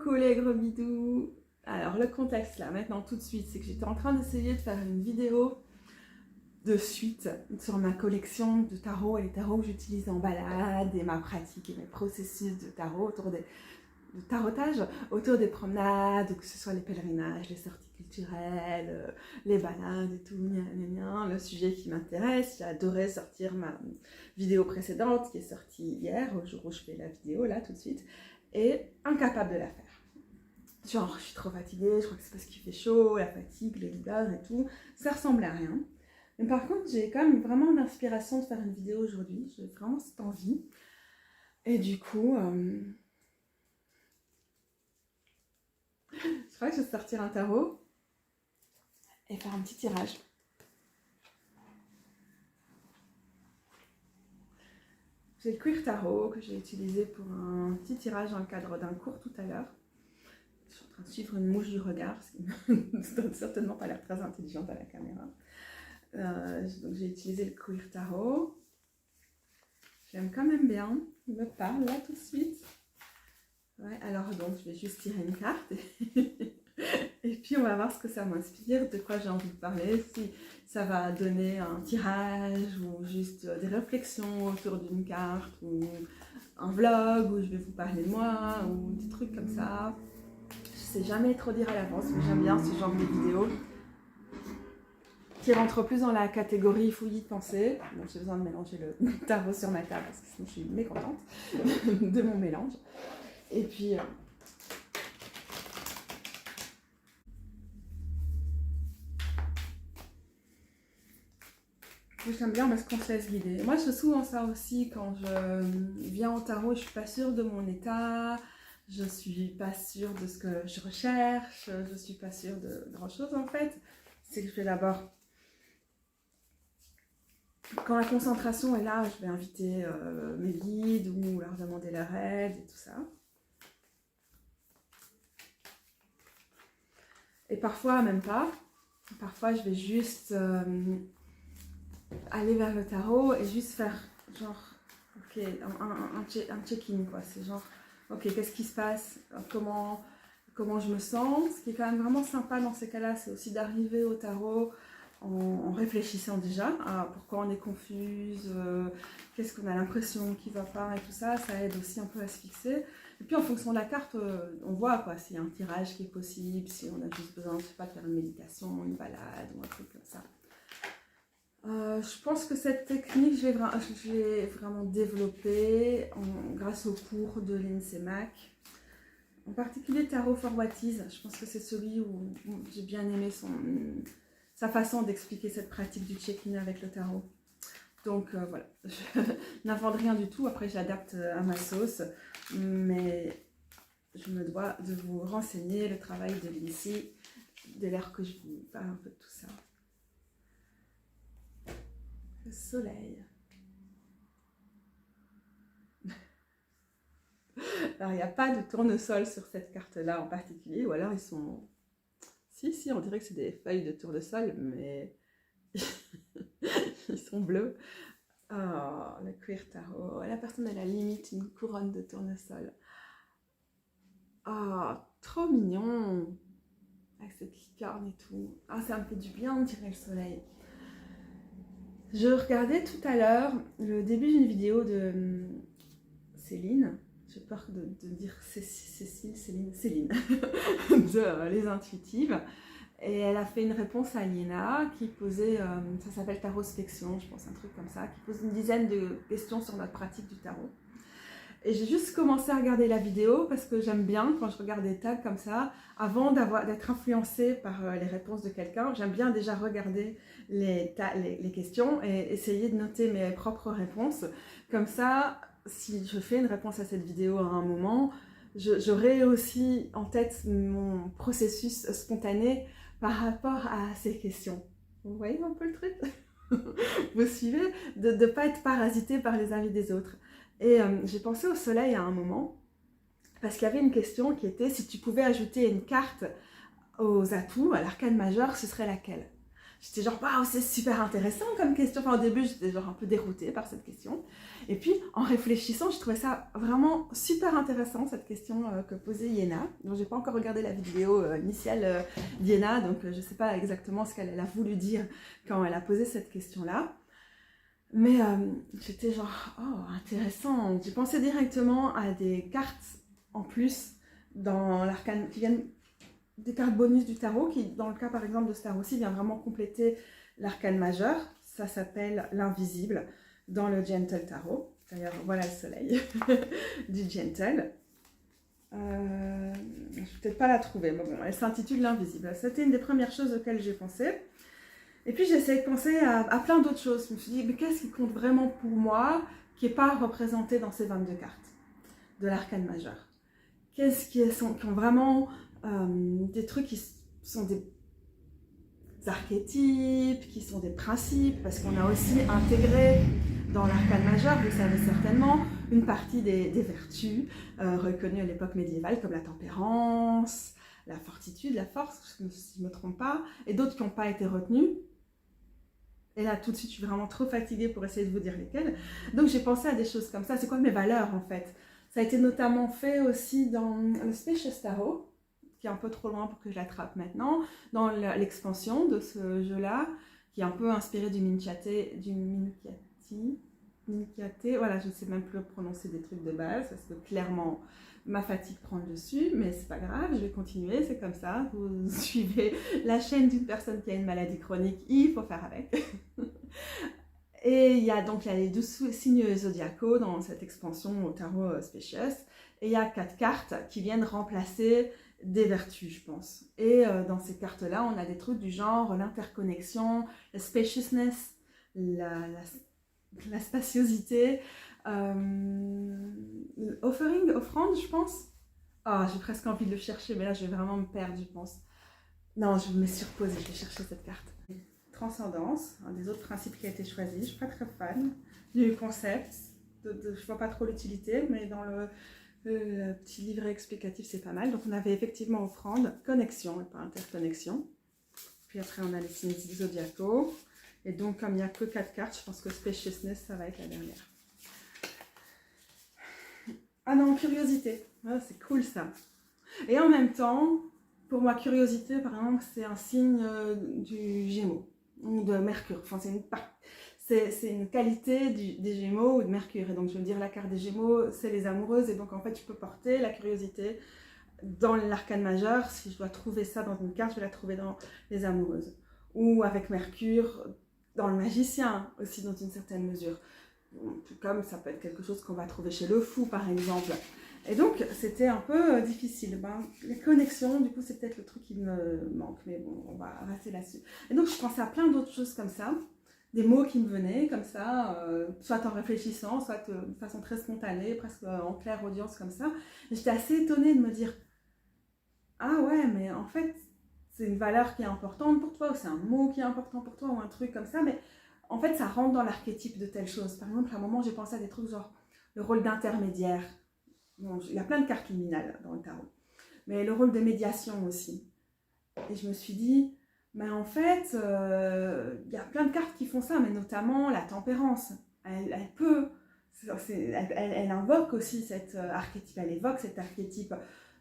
Coucou les gros bidous. Alors le contexte là, maintenant tout de suite, c'est que j'étais en train d'essayer de faire une vidéo de suite sur ma collection de tarots et les tarots que j'utilise en balade et ma pratique et mes processus de tarot de tarotage autour des promenades, que ce soit les pèlerinages, les sorties culturelles, les balades et tout, le sujet qui m'intéresse. J'ai adoré sortir ma vidéo précédente qui est sortie hier, au jour où je fais la vidéo là tout de suite, et incapable de la faire. Genre, je suis trop fatiguée, je crois que c'est parce qu'il fait chaud, la fatigue, les douleurs et tout. Ça ressemble à rien. Mais par contre, j'ai quand même vraiment l'inspiration de faire une vidéo aujourd'hui. J'ai vraiment cette envie. Et du coup, je crois que je vais sortir un tarot et faire un petit tirage. J'ai le Queer Tarot que j'ai utilisé pour un petit tirage dans le cadre d'un cours tout à l'heure. Je suis en train de suivre une mouche du regard, ce qui ne donne certainement pas l'air très intelligente à la caméra. Donc j'ai utilisé le Queer Tarot. J'aime quand même bien, il me parle là tout de suite. Ouais, alors donc je vais juste tirer une carte et puis on va voir ce que ça m'inspire, de quoi j'ai envie de parler, si ça va donner un tirage ou juste des réflexions autour d'une carte ou un vlog où je vais vous parler de moi ou des trucs comme ça. Je sais jamais trop dire à l'avance, mais j'aime bien ce genre de vidéos qui rentre plus dans la catégorie fouillis de pensée. Bon, j'ai besoin de mélanger le tarot sur ma table parce que sinon je suis mécontente de mon mélange. Et puis, j'aime bien parce qu'on se laisse guider. Moi, je fais souvent ça aussi quand je viens au tarot, je suis pas sûre de mon état, je suis pas sûre de ce que je recherche, je suis pas sûre de grand chose en fait. C'est que je vais d'abord, quand la concentration est là, je vais inviter mes guides ou leur demander leur aide et tout ça. Et parfois, même pas. Parfois, je vais juste aller vers le tarot et juste faire genre, ok, un check-in quoi. C'est genre, ok, qu'est-ce qui se passe, comment je me sens. Ce qui est quand même vraiment sympa dans ces cas-là, c'est aussi d'arriver au tarot en réfléchissant déjà à pourquoi on est confuse, qu'est-ce qu'on a l'impression qui va pas et tout ça. Ça aide aussi un peu à se fixer. Et puis en fonction de la carte, on voit quoi, s'il y a un tirage qui est possible, si on a juste besoin, je sais pas, de faire une méditation, une balade ou un truc comme ça. Je pense que cette technique, je l'ai vraiment développée grâce au cours de Lindsay Mack. En particulier Tarot for What Is, je pense que c'est celui où j'ai bien aimé sa façon d'expliquer cette pratique du check-in avec le tarot. Donc voilà, je n'invente rien du tout, après j'adapte à ma sauce, mais je me dois de vous renseigner le travail de Lindsay, dès lors que je vous parle un peu de tout ça. Le soleil. Alors il n'y a pas de tournesol sur cette carte-là en particulier, ou alors ils sont... Si, on dirait que c'est des feuilles de tournesol, mais ils sont bleus. Oh, le Queer Tarot. La personne, elle a limite une couronne de tournesol. Oh, trop mignon. Avec cette licorne et tout. Ah, ça me fait du bien de tirer le soleil. Je regardais tout à l'heure le début d'une vidéo de Céline. J'ai peur de dire Céline, de Les Intuitives. Et elle a fait une réponse à Aliena qui posait, ça s'appelle Tarospection, je pense, un truc comme ça, qui pose une dizaine de questions sur notre pratique du tarot. Et j'ai juste commencé à regarder la vidéo parce que j'aime bien, quand je regarde des tags comme ça, avant d'être influencée par les réponses de quelqu'un, j'aime bien déjà regarder les questions et essayer de noter mes propres réponses. Comme ça, si je fais une réponse à cette vidéo à un moment, j'aurai aussi en tête mon processus spontané par rapport à ces questions. Vous voyez un peu le truc? Vous suivez? De ne pas être parasité par les avis des autres. Et j'ai pensé au soleil à un moment, parce qu'il y avait une question qui était si tu pouvais ajouter une carte aux atouts, à l'arcane majeur, ce serait laquelle? J'étais genre, waouh, c'est super intéressant comme question. Enfin, au début, j'étais genre un peu déroutée par cette question. Et puis, en réfléchissant, je trouvais ça vraiment super intéressant, cette question que posait Iéna. Donc, j'ai pas encore regardé la vidéo initiale d'Iéna, donc je sais pas exactement ce qu'elle a voulu dire quand elle a posé cette question-là. Mais j'étais genre, oh, intéressant. J'ai pensé directement à des cartes en plus dans l'arcane qui viennent des cartes bonus du tarot, qui dans le cas par exemple de ce tarot-ci vient vraiment compléter l'arcane majeur. Ça s'appelle l'invisible dans le Gentle Tarot. D'ailleurs, voilà le soleil du Gentle. Je ne vais peut-être pas la trouver, mais bon, elle s'intitule l'invisible. C'était une des premières choses auxquelles j'ai pensé. Et puis j'ai essayé de penser à plein d'autres choses. Je me suis dit, mais qu'est-ce qui compte vraiment pour moi, qui n'est pas représenté dans ces 22 cartes de l'arcane majeur? Qu'est-ce qui ont vraiment des trucs qui sont des archétypes, qui sont des principes, parce qu'on a aussi intégré dans l'arcane majeur, vous savez certainement, une partie des vertus reconnues à l'époque médiévale, comme la tempérance, la fortitude, la force, si je ne me trompe pas, et d'autres qui n'ont pas été retenues. Et là, tout de suite, je suis vraiment trop fatiguée pour essayer de vous dire lesquelles. Donc, j'ai pensé à des choses comme ça. C'est quoi mes valeurs, en fait? Ça a été notamment fait aussi dans le Spacious Tarot, qui est un peu trop loin pour que je l'attrape maintenant, dans l'expansion de ce jeu-là, qui est un peu inspiré du Minkati, voilà, je ne sais même plus prononcer des trucs de base, parce que clairement, ma fatigue prend le dessus, mais c'est pas grave, je vais continuer, c'est comme ça, vous suivez la chaîne d'une personne qui a une maladie chronique, il faut faire avec. Et il y a les 12 signes zodiacaux dans cette expansion au tarot Spacious, et il y a 4 cartes qui viennent remplacer des vertus, je pense. Et dans ces cartes-là, on a des trucs du genre l'interconnexion, la spaciousness, la spaciosité, offrande, je pense. Ah, j'ai presque envie de le chercher, mais là, je vais vraiment me perdre, je pense. Non, je me suis reposée, je vais chercher cette carte. Transcendance, un des autres principes qui a été choisi. Je ne suis pas très fan du concept. Je ne vois pas trop l'utilité, mais dans le petit livret explicatif, c'est pas mal. Donc, on avait effectivement offrande, connexion et pas interconnexion. Puis après, on a les signes zodiacaux. Et donc, comme il n'y a que 4 cartes, je pense que Spaciousness, ça va être la dernière. Ah non, curiosité. Ah, c'est cool ça. Et en même temps, pour moi, curiosité, par exemple, c'est un signe du Gémeaux ou de Mercure. Enfin, c'est une qualité des Gémeaux ou de Mercure. Et donc, je veux dire, la carte des Gémeaux, c'est les amoureuses. Et donc, en fait, je peux porter la curiosité dans l'arcane majeur. Si je dois trouver ça dans une carte, je vais la trouver dans les amoureuses. Ou avec Mercure, dans le magicien aussi, dans une certaine mesure. Tout comme ça peut être quelque chose qu'on va trouver chez le fou, par exemple. Et donc, c'était un peu difficile. Les connexions, du coup, c'est peut-être le truc qui me manque. Mais bon, on va rester là-dessus. Et donc, je pensais à plein d'autres choses comme ça. Des mots qui me venaient comme ça, soit en réfléchissant, soit de façon très spontanée, presque en claire audience comme ça. Et j'étais assez étonnée de me dire, ah ouais, mais en fait, c'est une valeur qui est importante pour toi, ou c'est un mot qui est important pour toi, ou un truc comme ça, mais en fait, ça rentre dans l'archétype de telle chose. Par exemple, à un moment, j'ai pensé à des trucs genre le rôle d'intermédiaire. Bon, il y a plein de cartes liminales dans le tarot, mais le rôle de médiation aussi. Et je me suis dit, mais en fait, il y a plein de cartes qui font ça, mais notamment la tempérance. Elle peut, elle invoque aussi cet archétype, elle évoque cet archétype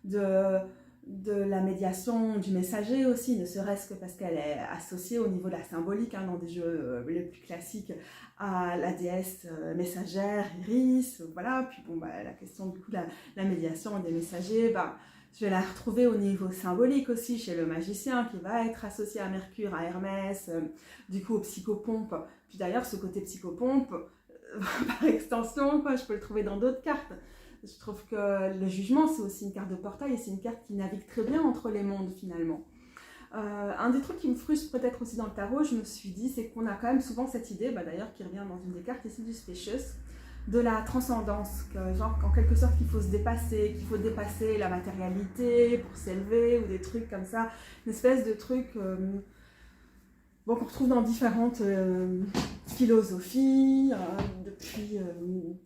de la médiation du messager aussi, ne serait-ce que parce qu'elle est associée au niveau de la symbolique, dans des jeux les plus classiques, à la déesse messagère, Iris, voilà. Puis bon, la question du coup de la médiation des messagers, je vais la retrouver au niveau symbolique aussi chez le magicien qui va être associé à Mercure, à Hermès, du coup au psychopompe. Puis d'ailleurs, ce côté psychopompe, par extension, je peux le trouver dans d'autres cartes. Je trouve que le jugement, c'est aussi une carte de portail et c'est une carte qui navigue très bien entre les mondes finalement. Un des trucs qui me frustre peut-être aussi dans le tarot, je me suis dit, c'est qu'on a quand même souvent cette idée, d'ailleurs qui revient dans une des cartes ici du Spacious, de la transcendance, genre en quelque sorte qu'il faut se dépasser, qu'il faut dépasser la matérialité pour s'élever ou des trucs comme ça, une espèce de truc bon, qu'on retrouve dans différentes philosophies, depuis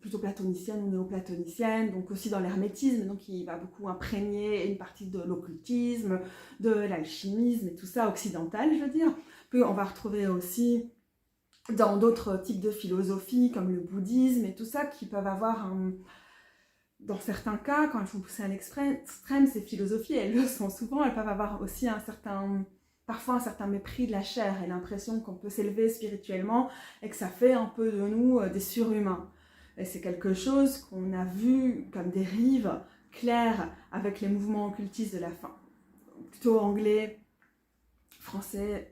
plutôt platonicienne ou néoplatonicienne, donc aussi dans l'hermétisme, donc il va beaucoup imprégner une partie de l'occultisme, de l'alchimisme et tout ça, occidental, je veux dire. Puis on va retrouver aussi dans d'autres types de philosophies, comme le bouddhisme et tout ça, qui peuvent avoir dans certains cas, quand elles sont poussées à l'extrême, ces philosophies, elles le sont souvent, elles peuvent avoir aussi parfois un certain mépris de la chair et l'impression qu'on peut s'élever spirituellement et que ça fait un peu de nous des surhumains. Et c'est quelque chose qu'on a vu comme dérive claire avec les mouvements occultistes de la fin, plutôt anglais, français,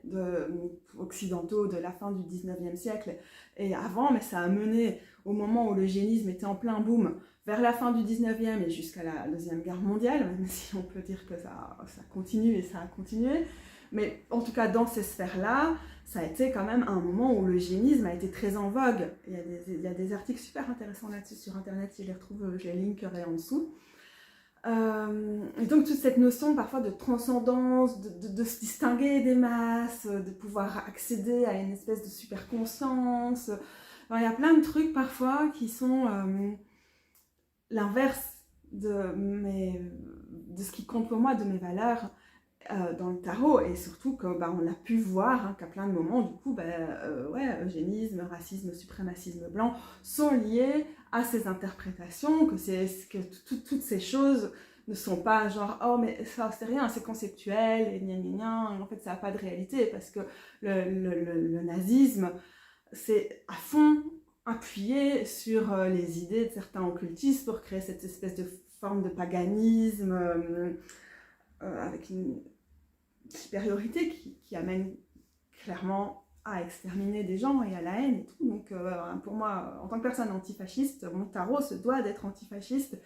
occidentaux de la fin du 19e siècle et avant, mais ça a mené au moment où l'eugénisme était en plein boom, vers la fin du 19e et jusqu'à la Deuxième Guerre mondiale, même si on peut dire que ça continue et ça a continué. Mais en tout cas, dans ces sphères-là, ça a été quand même un moment où l'eugénisme a été très en vogue. Il y a des articles super intéressants là-dessus sur Internet, si je les retrouve, je les linkerai en dessous. Et donc toute cette notion parfois de transcendance, de se distinguer des masses, de pouvoir accéder à une espèce de super conscience. Alors, il y a plein de trucs parfois qui sont l'inverse de ce qui compte pour moi, de mes valeurs dans le tarot, et surtout qu'on a pu voir qu'à plein de moments, du coup, eugénisme, racisme, suprémacisme blanc sont liés à ces interprétations, que toutes ces choses ne sont pas genre oh mais ça c'est rien, c'est conceptuel et gna gna gna, en fait ça n'a pas de réalité, parce que le nazisme c'est à fond appuyé sur les idées de certains occultistes pour créer cette espèce de forme de paganisme avec une supériorité qui amène clairement à exterminer des gens et à la haine et tout. Donc pour moi, en tant que personne antifasciste, mon tarot se doit d'être antifasciste,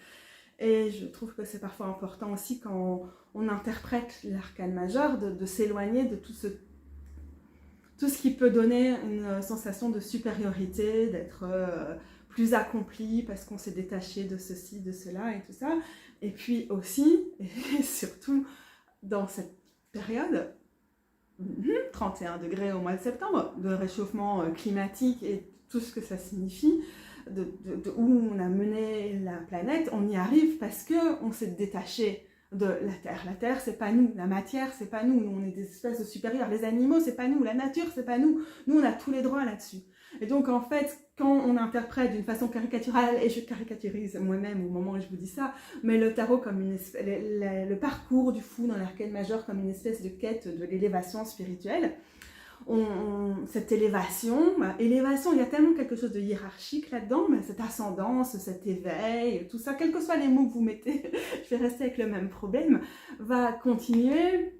et je trouve que c'est parfois important aussi quand on interprète l'arcane majeur de s'éloigner de tout ce qui peut donner une sensation de supériorité, d'être plus accompli parce qu'on s'est détaché de ceci, de cela et tout ça. Et puis aussi, et surtout dans cette période, 31 degrés au mois de septembre, de réchauffement climatique et tout ce que ça signifie, où on a mené la planète, on y arrive parce qu'on s'est détaché de la Terre. La Terre, c'est pas nous. La matière, c'est pas nous. Nous, on est des espèces de supérieurs. Les animaux, c'est pas nous. La nature, c'est pas nous. Nous, on a tous les droits là-dessus. Et donc, en fait, quand on interprète d'une façon caricaturale, et je caricaturise moi-même au moment où je vous dis ça, mais le tarot comme le parcours du fou dans l'arcane majeur comme une espèce de quête de l'élévation spirituelle, cette élévation, il y a tellement quelque chose de hiérarchique là-dedans, mais cette ascendance, cet éveil, tout ça, quels que soient les mots que vous mettez, je vais rester avec le même problème, va continuer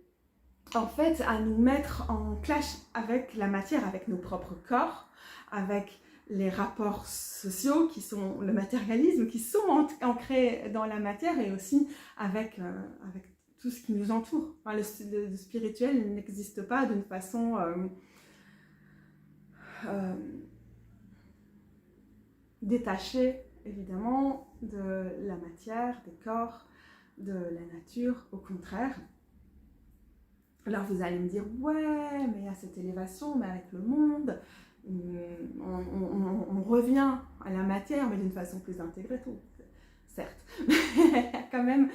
en fait à nous mettre en clash avec la matière, avec nos propres corps, avec les rapports sociaux qui sont le matérialisme, qui sont ancrés dans la matière, et aussi avec tout ce qui nous entoure. Enfin, le spirituel n'existe pas d'une façon détachée, évidemment, de la matière, des corps, de la nature, au contraire. Alors vous allez me dire, ouais, mais il y a cette élévation, mais avec le monde, on revient à la matière, mais d'une façon plus intégrée, tout. Certes, mais il y a quand même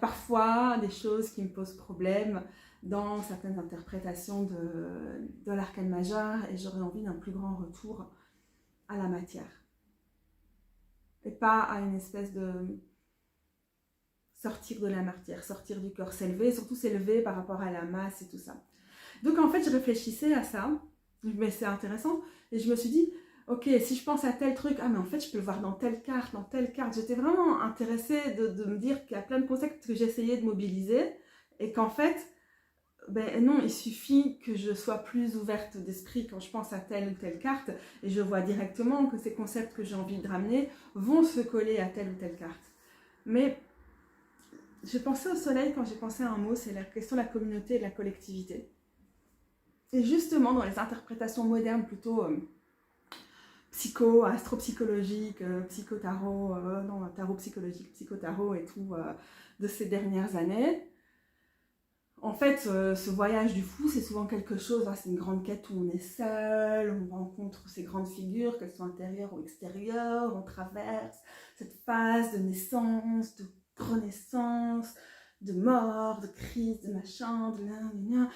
parfois des choses qui me posent problème dans certaines interprétations de l'arcane majeur, et j'aurais envie d'un plus grand retour à la matière. Et pas à une espèce de sortir de la matière, sortir du corps, s'élever, surtout s'élever par rapport à la masse et tout ça. Donc en fait, je réfléchissais à ça, mais c'est intéressant, et je me suis dit, ok, si je pense à tel truc, ah mais en fait je peux le voir dans telle carte, dans telle carte. J'étais vraiment intéressée de me dire qu'il y a plein de concepts que j'essayais de mobiliser, et qu'en fait, ben non, il suffit que je sois plus ouverte d'esprit quand je pense à telle ou telle carte, et je vois directement que ces concepts que j'ai envie de ramener vont se coller à telle ou telle carte. Mais j'ai pensé au soleil quand j'ai pensé à un mot, c'est la question de la communauté et de la collectivité. Et justement, dans les interprétations modernes plutôt astropsychologiques, psychotarot, tarot psychologique, psychotarot et tout, de ces dernières années, En fait, ce voyage du fou, c'est souvent quelque chose, c'est une grande quête où on est seul, on rencontre ces grandes figures, qu'elles soient intérieures ou extérieures, on traverse cette phase de naissance, de renaissance, de mort, de crise, de machin, de gna,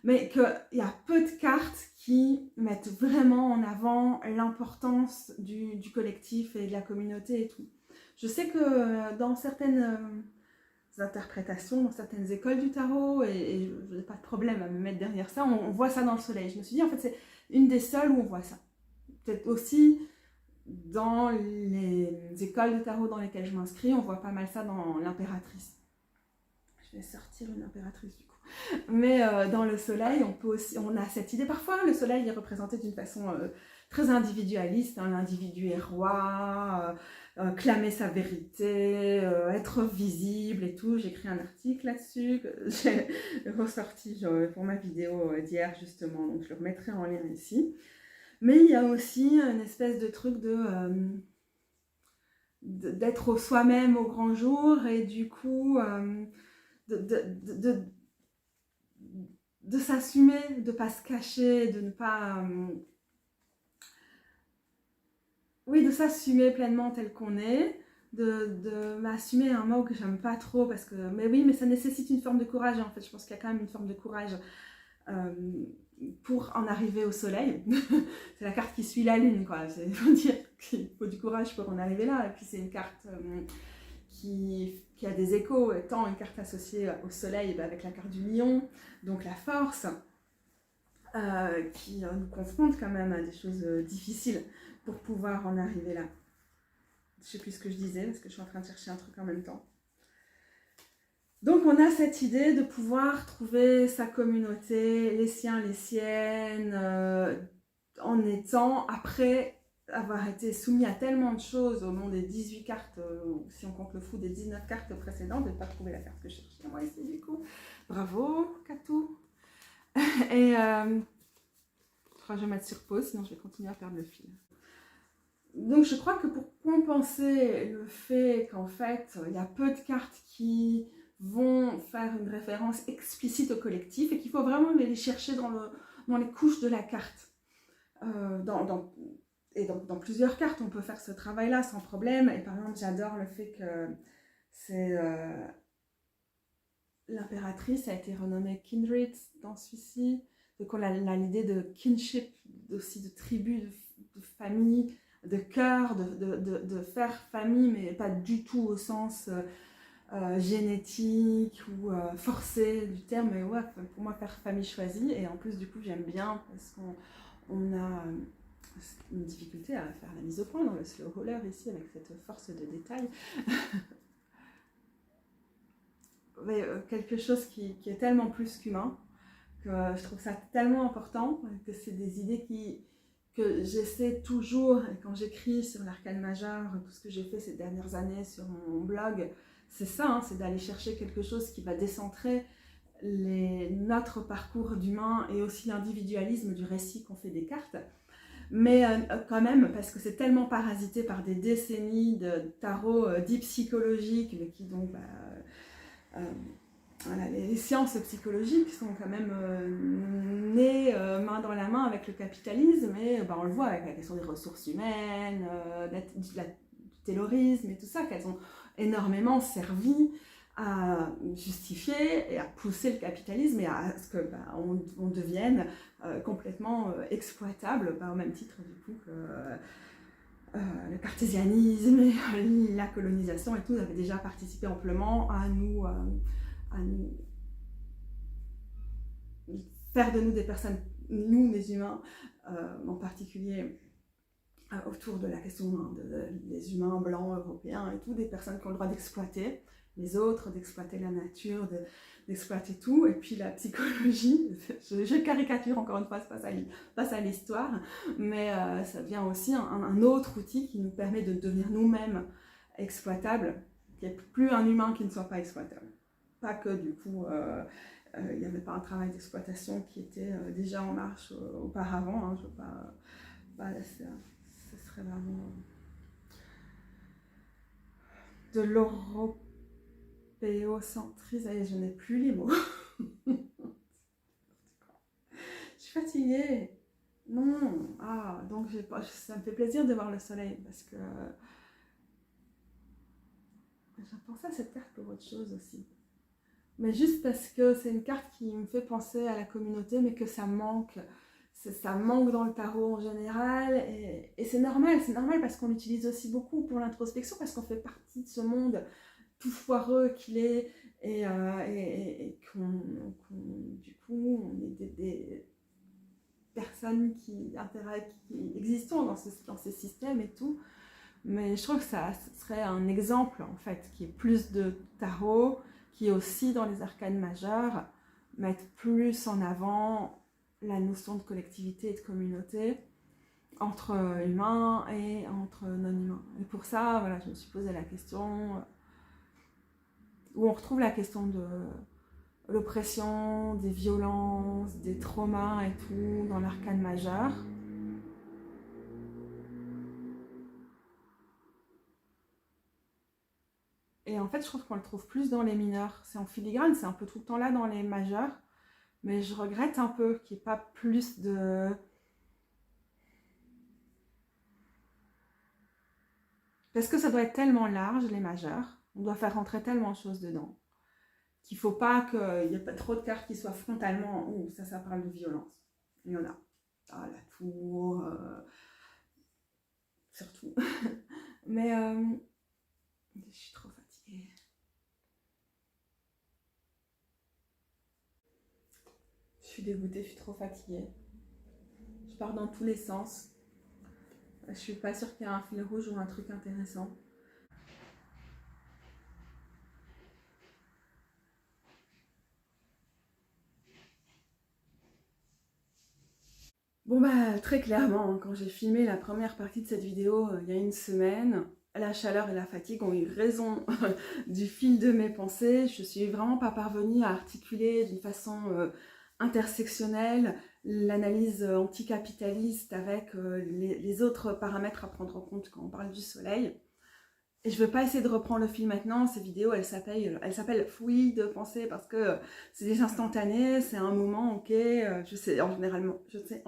mais qu'il y a peu de cartes qui mettent vraiment en avant l'importance du collectif et de la communauté et tout. Je sais que dans certaines interprétations, dans certaines écoles du tarot, et je n'ai pas de problème à me mettre derrière ça, on voit ça dans le soleil. Je me suis dit, en fait, c'est une des seules où on voit ça. Peut-être aussi dans les écoles de tarot dans lesquelles je m'inscris, on voit pas mal ça dans l'impératrice. Je vais sortir une impératrice du coup. Mais dans le soleil, on peut aussi, on a cette idée. Parfois, le soleil est représenté d'une façon très individualiste. Hein, l'individu est roi, clamer sa vérité, être visible et tout. J'ai écrit un article là-dessus que j'ai ressorti pour ma vidéo d'hier justement. Donc je le remettrai en lien ici. Mais il y a aussi une espèce de truc d'être soi-même au grand jour et du coup de s'assumer, de ne pas se cacher, de ne pas... oui, de s'assumer pleinement tel qu'on est, de m'assumer un mot que j'aime pas trop parce que... Mais oui, mais ça nécessite une forme de courage en fait. Je pense qu'il y a quand même une forme de courage pour en arriver au soleil. C'est la carte qui suit la lune, quoi. Il faut dire qu'il faut du courage pour en arriver là. Et puis c'est une carte qui a des échos, étant une carte associée au soleil avec la carte du lion, donc la force, qui nous confronte quand même à des choses difficiles pour pouvoir en arriver là. Je sais plus ce que je disais parce que je suis en train de chercher un truc en même temps. Donc on a cette idée de pouvoir trouver sa communauté, les siens, les siennes, en étant, après avoir été soumis à tellement de choses au long des 18 cartes, si on compte le fou des 19 cartes précédentes, de ne pas trouver la carte que je cherchais moi ici du coup. Bravo Katou. Et je crois que je vais mettre sur pause, sinon je vais continuer à perdre le fil. Donc je crois que pour compenser le fait qu'en fait il y a peu de cartes qui vont faire une référence explicite au collectif et qu'il faut vraiment les chercher dans les couches de la carte. Dans plusieurs cartes, on peut faire ce travail-là sans problème. Et par exemple, j'adore le fait que c'est l'impératrice a été renommée Kindred dans celui-ci. Donc on a l'idée de kinship, aussi de tribu, de famille, de cœur, de faire famille, mais pas du tout au sens génétique ou forcé du terme. Mais ouais, pour moi, faire famille choisie. Et en plus, du coup, j'aime bien parce qu'on a une difficulté à faire la mise au point dans le slow roller ici avec cette force de détail. Mais quelque chose qui est tellement plus qu'humain, que je trouve ça tellement important, que c'est des idées que j'essaie toujours, quand j'écris sur l'arcane majeur, tout ce que j'ai fait ces dernières années sur mon blog, c'est ça, hein, c'est d'aller chercher quelque chose qui va décentrer notre parcours d'humain et aussi l'individualisme du récit qu'on fait des cartes. Mais quand même, parce que c'est tellement parasité par des décennies de tarot dit psychologique, mais qui donc... voilà, les sciences psychologiques sont quand même nées main dans la main avec le capitalisme, et on le voit avec la question des ressources humaines, du taylorisme et tout ça, qu'elles ont énormément servi à justifier et à pousser le capitalisme et à ce que on devienne complètement exploitable, au même titre du coup que le cartésianisme et la colonisation et tout avaient déjà participé amplement à nous faire de nous des personnes, nous les humains, en particulier autour de la question des humains blancs européens et tout, des personnes qui ont le droit d'exploiter les autres, d'exploiter la nature, d'exploiter tout. Et puis la psychologie, je caricature encore une fois, c'est pas ça l'histoire, mais ça devient aussi un autre outil qui nous permet de devenir nous-mêmes exploitables, qu'il n'y ait plus un humain qui ne soit pas exploitable. Pas que du coup, il n'y avait pas un travail d'exploitation qui était déjà en marche auparavant, hein, je veux pas laisser, ce serait vraiment de péocentrisme, et je n'ai plus les mots. Je suis fatiguée. Non, donc ça me fait plaisir de voir le soleil parce que j'ai pensé à cette carte pour autre chose aussi. Mais juste parce que c'est une carte qui me fait penser à la communauté, mais que ça manque dans le tarot en général. Et c'est normal parce qu'on l'utilise aussi beaucoup pour l'introspection, parce qu'on fait partie de ce monde tout foireux qu'il est, et du coup, on est des personnes qui existent dans ces systèmes et tout. Mais je trouve que ça serait un exemple, en fait, qui est plus de tarot, qui est aussi dans les arcanes majeures, mettre plus en avant la notion de collectivité et de communauté entre humains et entre non-humains. Et pour ça, voilà, je me suis posé la question, où on retrouve la question de l'oppression, des violences, des traumas et tout dans l'arcane majeur. Et en fait, je trouve qu'on le trouve plus dans les mineurs. C'est en filigrane, c'est un peu tout le temps là dans les majeurs. Mais je regrette un peu qu'il n'y ait pas plus de... Parce que ça doit être tellement large, les majeurs. On doit faire rentrer tellement de choses dedans. Qu'il ne faut pas qu'il n'y ait pas trop de cartes qui soient frontalement... Ouh, ça parle de violence. Il y en a. Ah, la tour... surtout. Mais... je suis trop fatiguée. Je suis dégoûtée, je suis trop fatiguée. Je pars dans tous les sens. Je suis pas sûre qu'il y a un fil rouge ou un truc intéressant. Bon bah très clairement, quand j'ai filmé la première partie de cette vidéo il y a une semaine, la chaleur et la fatigue ont eu raison du fil de mes pensées. Je suis vraiment pas parvenue à articuler d'une façon intersectionnelle l'analyse anticapitaliste avec les autres paramètres à prendre en compte quand on parle du soleil. Et je ne veux pas essayer de reprendre le fil maintenant. Ces vidéos, elles s'appellent fouilles de pensée parce que c'est des instantanés, c'est un moment, ok. Je sais en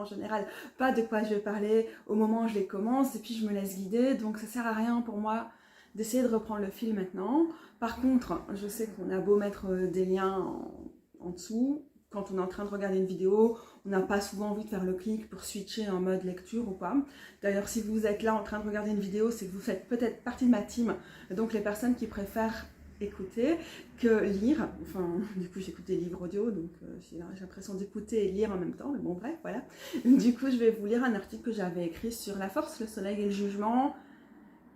général pas de quoi je vais parler au moment où je les commence et puis je me laisse guider. Donc ça sert à rien pour moi d'essayer de reprendre le fil maintenant. Par contre, je sais qu'on a beau mettre des liens en dessous. Quand on est en train de regarder une vidéo, on n'a pas souvent envie de faire le clic pour switcher en mode lecture ou pas. D'ailleurs, si vous êtes là en train de regarder une vidéo, c'est que vous faites peut-être partie de ma team, donc les personnes qui préfèrent écouter que lire. Enfin, du coup, j'écoute des livres audio, donc j'ai l'impression d'écouter et lire en même temps, mais bon, bref, voilà. Du coup, je vais vous lire un article que j'avais écrit sur la force, le soleil et le jugement,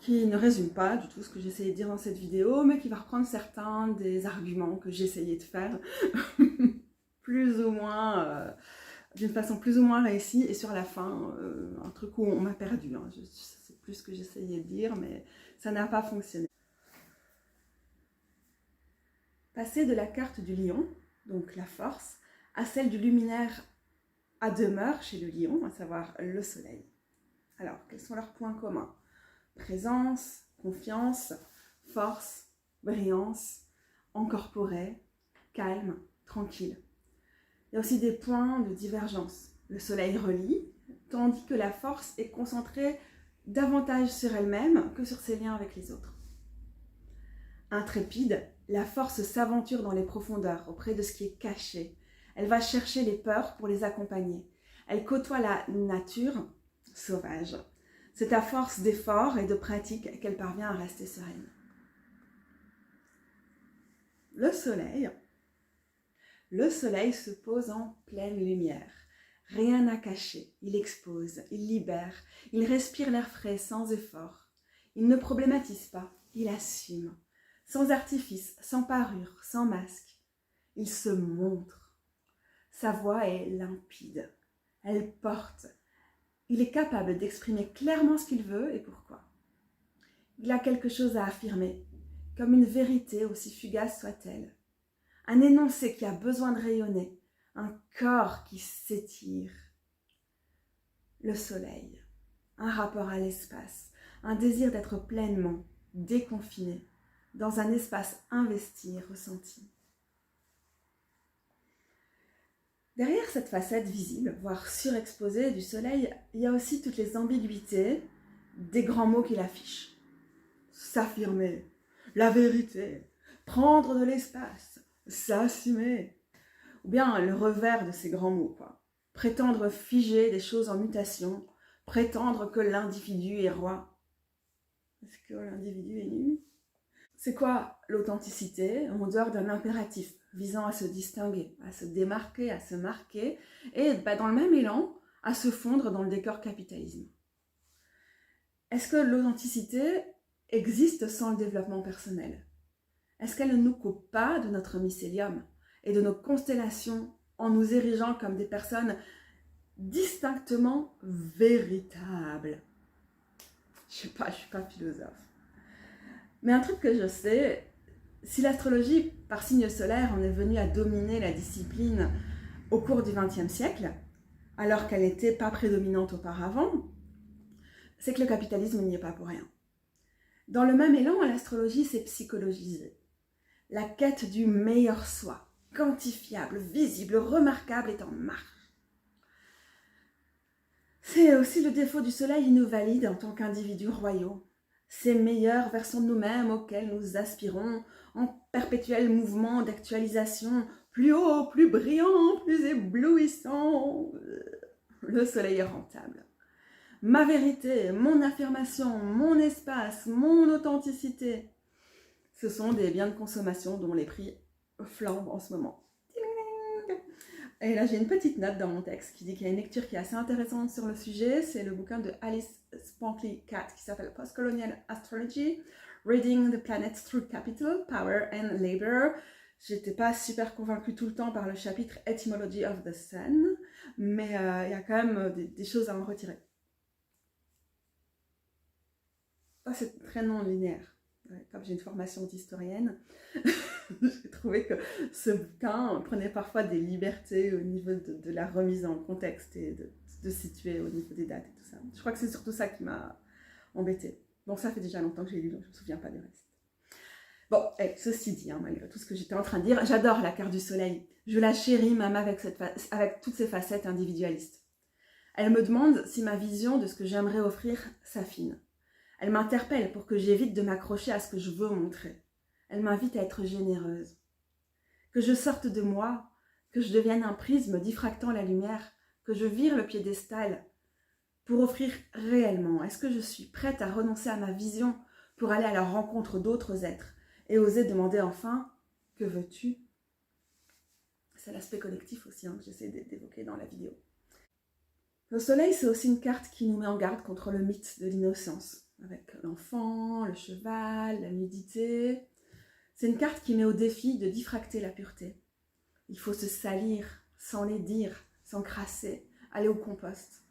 qui ne résume pas du tout ce que j'essayais de dire dans cette vidéo, mais qui va reprendre certains des arguments que j'essayais de faire. Plus ou moins, d'une façon plus ou moins réussie, et sur la fin, un truc où on m'a perdu. Hein. C'est plus ce que j'essayais de dire, mais ça n'a pas fonctionné. Passer de la carte du lion, donc la force, à celle du luminaire à demeure chez le lion, à savoir le soleil. Alors, quels sont leurs points communs? Présence, confiance, force, brillance, encorporé, calme, tranquille. Il y a aussi des points de divergence. Le soleil relie, tandis que la force est concentrée davantage sur elle-même que sur ses liens avec les autres. Intrépide, la force s'aventure dans les profondeurs, auprès de ce qui est caché. Elle va chercher les peurs pour les accompagner. Elle côtoie la nature sauvage. C'est à force d'efforts et de pratique qu'elle parvient à rester sereine. Le soleil se pose en pleine lumière. Rien à cacher, il expose, il libère, il respire l'air frais sans effort. Il ne problématise pas, il assume, sans artifice, sans parure, sans masque. Il se montre. Sa voix est limpide, elle porte. Il est capable d'exprimer clairement ce qu'il veut et pourquoi. Il a quelque chose à affirmer, comme une vérité aussi fugace soit-elle. Un énoncé qui a besoin de rayonner, un corps qui s'étire. Le soleil, un rapport à l'espace, un désir d'être pleinement déconfiné, dans un espace investi et ressenti. Derrière cette facette visible, voire surexposée du soleil, il y a aussi toutes les ambiguïtés des grands mots qu'il affiche. S'affirmer, la vérité, prendre de l'espace, s'assumer. Ou bien le revers de ces grands mots, quoi. Prétendre figer des choses en mutation, prétendre que l'individu est roi. Est-ce que l'individu est nu? C'est quoi l'authenticité en dehors d'un impératif visant à se distinguer, à se démarquer, à se marquer, et dans le même élan, à se fondre dans le décor capitalisme? Est-ce que l'authenticité existe sans le développement personnel? Est-ce qu'elle ne nous coupe pas de notre mycélium et de nos constellations en nous érigeant comme des personnes distinctement véritables? Je suis pas philosophe. Mais un truc que je sais, si l'astrologie par signe solaire en est venue à dominer la discipline au cours du XXe siècle, alors qu'elle n'était pas prédominante auparavant, c'est que le capitalisme n'y est pas pour rien. Dans le même élan, l'astrologie s'est psychologisée. La quête du meilleur soi, quantifiable, visible, remarquable, est en marche. C'est aussi le défaut du soleil, il nous valide en tant qu'individus royaux. Ces meilleures versions de nous-mêmes auxquelles nous aspirons en perpétuel mouvement d'actualisation, plus haut, plus brillant, plus éblouissant. Le soleil est rentable. Ma vérité, mon affirmation, mon espace, mon authenticité, ce sont des biens de consommation dont les prix flambent en ce moment. Et là, j'ai une petite note dans mon texte qui dit qu'il y a une lecture qui est assez intéressante sur le sujet. C'est le bouquin de Alice Spankley Catt qui s'appelle Postcolonial Astrology, Reading the Planets Through Capital, Power and Labor. J'étais pas super convaincue tout le temps par le chapitre Etymology of the Sun, mais il y a quand même des choses à en retirer. Ça, c'est très non linéaire. Comme j'ai une formation d'historienne, j'ai trouvé que ce bouquin prenait parfois des libertés au niveau de la remise en contexte et de situer au niveau des dates et tout ça. Je crois que c'est surtout ça qui m'a embêtée. Bon, ça fait déjà longtemps que j'ai lu, donc je ne me souviens pas du reste. Bon, ceci dit, malgré tout ce que j'étais en train de dire, j'adore la carte du soleil. Je la chéris même avec toutes ses facettes individualistes. Elle me demande si ma vision de ce que j'aimerais offrir s'affine. Elle m'interpelle pour que j'évite de m'accrocher à ce que je veux montrer. Elle m'invite à être généreuse. Que je sorte de moi, que je devienne un prisme diffractant la lumière, que je vire le piédestal pour offrir réellement. Est-ce que je suis prête à renoncer à ma vision pour aller à la rencontre d'autres êtres et oser demander enfin « Que veux-tu » C'est l'aspect collectif aussi que j'essaie d'évoquer dans la vidéo. Le soleil, c'est aussi une carte qui nous met en garde contre le mythe de l'innocence. Avec l'enfant, le cheval, la nudité. C'est une carte qui met au défi de diffracter la pureté. Il faut se salir, sans les dire, s'encrasser, aller au compost.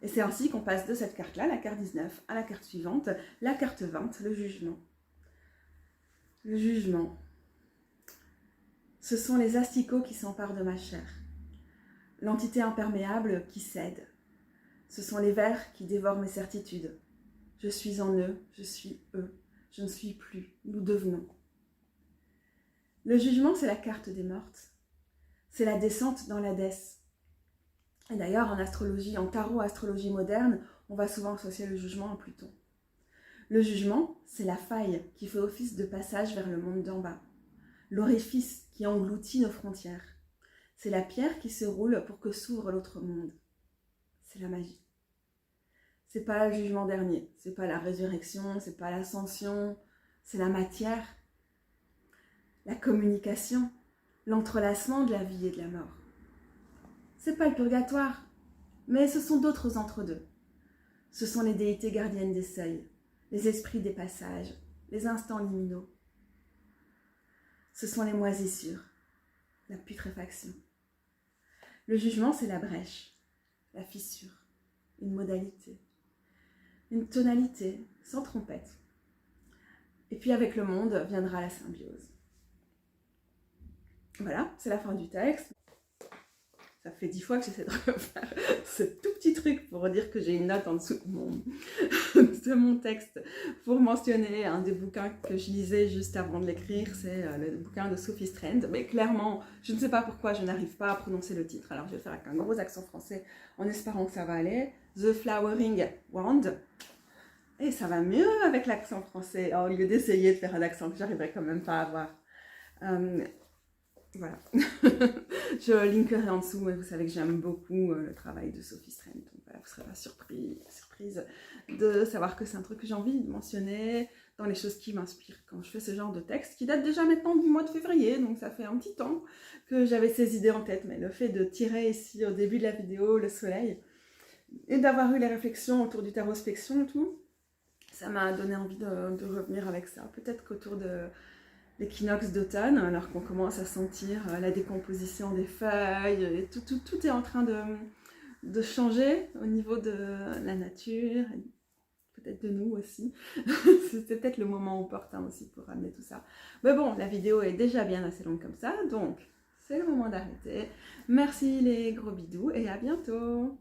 Et c'est ainsi qu'on passe de cette carte-là, la carte 19, à la carte suivante, la carte 20, le jugement. Le jugement. Ce sont les asticots qui s'emparent de ma chair. L'entité imperméable qui cède. Ce sont les vers qui dévorent mes certitudes. Je suis en eux, je suis eux, je ne suis plus, nous devenons. Le jugement, c'est la carte des mortes. C'est la descente dans l'Hadès. Et d'ailleurs, en astrologie, en tarot, astrologie moderne, on va souvent associer le jugement à Pluton. Le jugement, c'est la faille qui fait office de passage vers le monde d'en bas. L'orifice qui engloutit nos frontières. C'est la pierre qui se roule pour que s'ouvre l'autre monde. C'est la magie. C'est pas le jugement dernier, c'est pas la résurrection, c'est pas l'ascension, c'est la matière, la communication, l'entrelacement de la vie et de la mort. C'est pas le purgatoire, mais ce sont d'autres entre-deux. Ce sont les déités gardiennes des seuils, les esprits des passages, les instants liminaux. Ce sont les moisissures, la putréfaction. Le jugement, c'est la brèche, la fissure, une modalité. Une tonalité, sans trompette. Et puis avec le monde viendra la symbiose. Voilà, c'est la fin du texte. Ça fait 10 fois que j'essaie de refaire ce tout petit truc pour dire que j'ai une note en dessous de mon texte pour mentionner un des bouquins que je lisais juste avant de l'écrire, c'est le bouquin de Sophie Strand. Mais clairement, je ne sais pas pourquoi je n'arrive pas à prononcer le titre, alors je vais le faire avec un gros accent français en espérant que ça va aller. The Flowering Wand. Et ça va mieux avec l'accent français, au lieu d'essayer de faire un accent que j'arriverai quand même pas à avoir. Voilà. Je linkerai en dessous, mais vous savez que j'aime beaucoup le travail de Sophie Strand. Donc voilà, vous ne serez pas surprise de savoir que c'est un truc que j'ai envie de mentionner dans les choses qui m'inspirent quand je fais ce genre de texte, qui date déjà maintenant du mois de février, donc ça fait un petit temps que j'avais ces idées en tête. Mais le fait de tirer ici au début de la vidéo le soleil, et d'avoir eu les réflexions autour du tarospection et tout, ça m'a donné envie de revenir avec ça. Peut-être qu'autour de l'équinoxe d'automne, alors qu'on commence à sentir la décomposition des feuilles, et tout est en train de changer au niveau de la nature, et peut-être de nous aussi. C'était peut-être le moment opportun aussi pour ramener tout ça. Mais bon, la vidéo est déjà bien assez longue comme ça, donc c'est le moment d'arrêter. Merci les gros bidous et à bientôt!